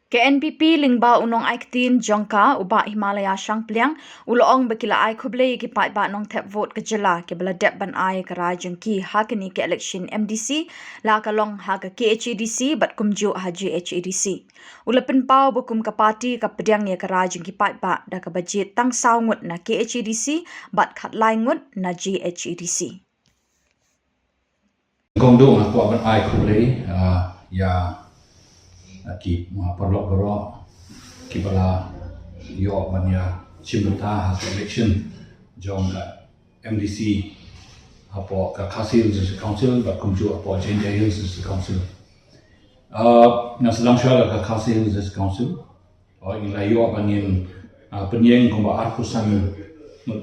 KNPP lingba unong aiktin jongka uba Himalaya shangpliang uloong bekila ai khublei ki pai ba nong tep vote kejela ke bela dep ban ai kara jengki hakini ke election MDC la kalong ha ke KHADC bat kumju haji HADC ulapin pau bukum ka parti ka pediang ye kara jengki pai ba da ka budget tang saungut na KHADC bat khat lai ngut na GHADC Kongdo aku akan ai khublei ya ki perlok bero ki bala yo banya chimta has election jong ka MDC apo ka Council Council ba kumju apo Jenja Hills Council na sedang syara ka Council Council ila yo bangin penyeng komba arkusan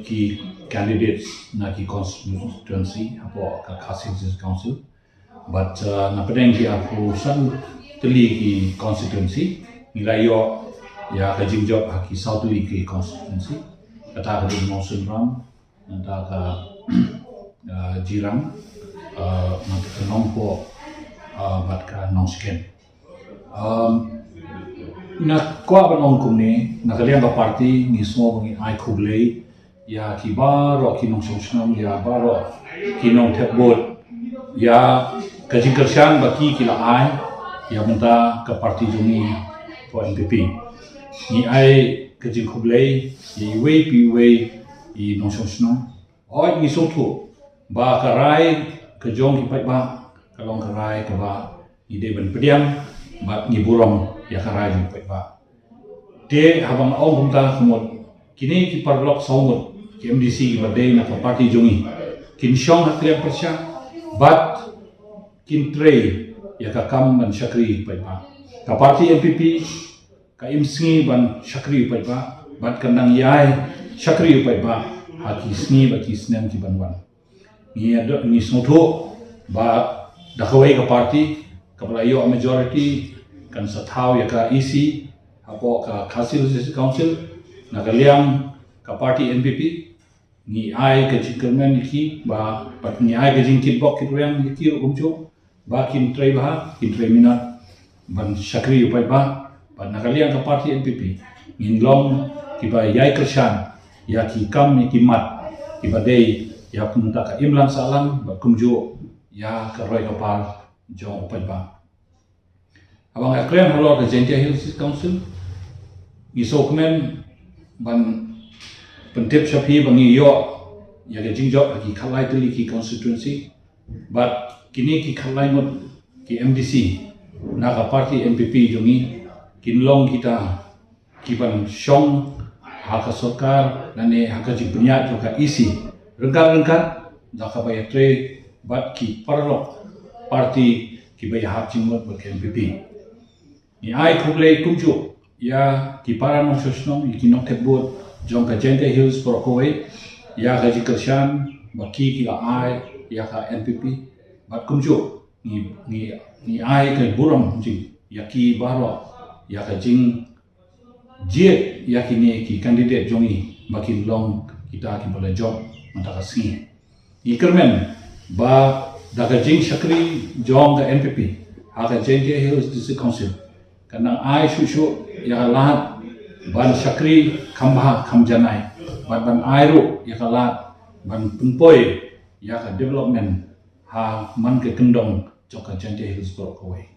ki candidates na ki constituency apo ka Council Council but na pedeng ki arkusan teli ki constituency nilai yo ya ka jingjok ki South Teli ki constituency kata ka di Monsun Ram kata ka Jirang nanti ka Nongpo bat ka Nongsken na kwa ba nongkum ni na kalian ba parti ni semua bengi ai khublei ya ki baro ki Nongsong ya baro ki Nong Tepbot ya ka jingkersian baki ki la ai ya minta ke parti juni po NPP ni ai ke jing khublei yi wei pi wei yi Nongsong oi ni sotu ba karai ke jong ki pai ba kalong karai ke ba ni de ban pediam ba ni burong ya karai ni pai ba de habang ong bumta khumot kini ki parlok saumut ki MDC ba de na parti juni kin shong hakriam persya bat kin trei ya ka kam ban shakri pai ba ka parti NPP ka imsngi ban shakri pai ba bat kanang yai shakri pai ba ha ki sni ba ki snem ki ban wan ni ado ni snotho ba da khawai ka parti ka balayo majority kan sathau ya ka EC apo ka Council Council na kaliang ka parti NPP ni ai ka chikerman ki ba pat ni ai ka jingkit bok ki yang ki ro kumcho ba kin trai ba kin trai minat ban shakri upai ba na kaliang ka parti NPP in long ki ba yai kershan ya ki kam ni ki mat ki ba dei ya kumta ka imlan salang ba kumjo ya ka roi ka par jong upai ba abang akrem halo ka Jenja Hills Council iso kemen ban pentip shapi bangi yo ya ke jingjok ki khalai tuli ki constituency but kini ki khalai mot ki MDC na ka parti NPP jongi kinlong kita ki ban shong ha ka sarkar nane ha ka jipnya jo ka EC rengka da ka bay tre bat ki parlok parti ki bay ha chimot ba NPP ni ai khublei kumju ya ki para no sosnom ki no tebot jong ka Jenja Hills for Kowai ya ka jikershan ba ki la ai ya ka NPP bat kumju ni ai ka buram jing ya ki baro ya ka jing je ya ki ni ki candidate jongi makin long kita ki bola job mata ka singi ikermen ba da ka jing shakri jong ka NPP ha ka Jenja Hills District Council kanang ai shushu ya ka lahat ban shakri khambha khamjanai ban airu ya ka lahat ban punpoi ya ka development ha man ke kendong joka Jenja Hills Kowai.